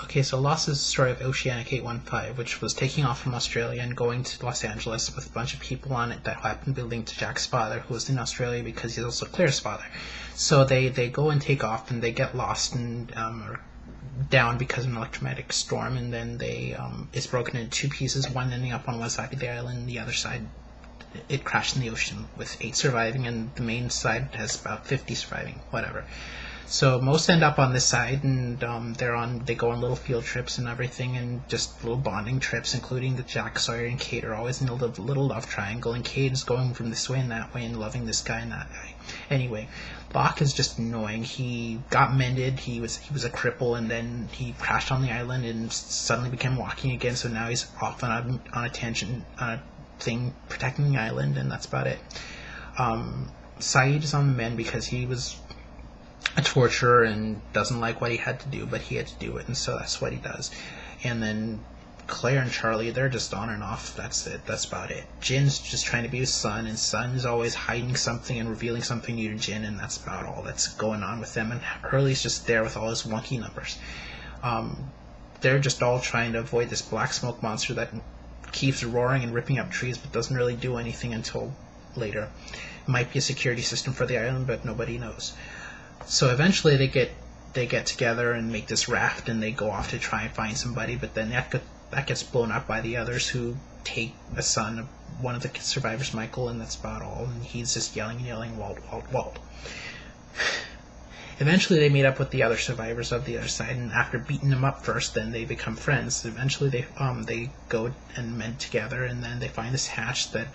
Okay, so Lost is the story of Oceanic 815, which was taking off from Australia and going to Los Angeles with a bunch of people on it that happened to be linked to Jack's father, who was in Australia because he's also Claire's father. So they go and take off, and they get lost and are down because of an electromagnetic storm, and then it's broken into two pieces, one ending up on one side of the island, and the other side it crashed in the ocean with 8 surviving, and the main side has about 50 surviving, whatever. So most end up on this side, and they go on little field trips and everything, and just little bonding trips, including the Jack-Sawyer and Kate are always in a little love triangle, and Kate is going from this way and that way and loving this guy and that guy. Anyway, Locke is just annoying. He got mended. He was a cripple, and then he crashed on the island and suddenly became walking again. So now he's off on a tangent on a thing protecting the island, and that's about it. Sayid is on the mend because he was a torturer and doesn't like what he had to do, but he had to do it, and so that's what he does. And then Claire and Charlie, they're just on and off. That's it. That's about it. Jin's just trying to be his son, and Son is always hiding something and revealing something new to Jin, and that's about all that's going on with them. And Hurley's just there with all his wonky numbers. They're just all trying to avoid this black smoke monster that keeps roaring and ripping up trees, but doesn't really do anything until later. It might be a security system for the island, but nobody knows. So eventually they get together and make this raft, and they go off to try and find somebody, but then that gets blown up by the others, who take the son of one of the survivors, Michael, and that's about all. And he's just yelling and yelling, Walt, Walt, Walt. Eventually they meet up with the other survivors of the other side, and after beating them up first, then they become friends. Eventually they go and mend together, and then they find this hatch that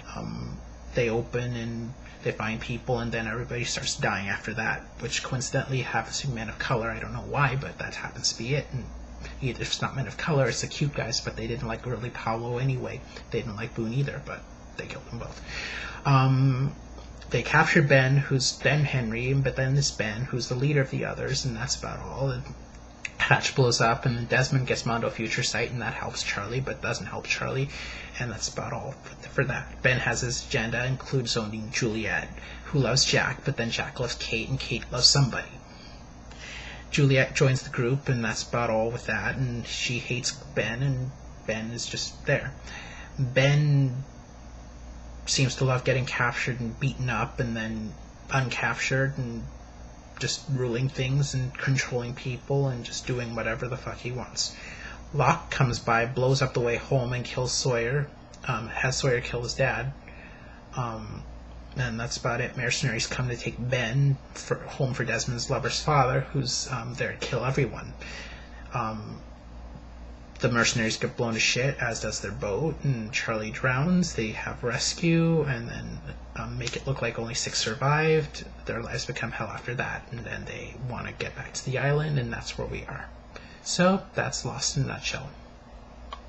they open, and they find people, and then everybody starts dying after that, which coincidentally happens to be men of color. I don't know why, but that happens to be it. And if it's not men of color, it's the cute guys, but they didn't like really Paolo anyway. They didn't like Boone either, but they killed them both. They captured Ben, who's then Henry, but then this Ben, who's the leader of the others, and that's about all. The hatch blows up, and then Desmond gets Mondo Future Sight, and that helps Charlie, but doesn't help Charlie, and that's about all for that. Ben has his agenda, includes owning Juliet, who loves Jack, but then Jack loves Kate, and Kate loves somebody. Juliet joins the group, and that's about all with that, and she hates Ben, and Ben is just there. Ben seems to love getting captured and beaten up, and then uncaptured, and just ruling things and controlling people and just doing whatever the fuck he wants. Locke comes by, blows up the way home, and kills Sawyer, has Sawyer kill his dad, and that's about it. Mercenaries come to take Ben home for Desmond's lover's father, who's there to kill everyone. The mercenaries get blown to shit, as does their boat, and Charlie drowns. They have rescue, and then make it look like only 6 survived. Their lives become hell after that, and then they want to get back to the island, and that's where we are. So, that's Lost in a nutshell.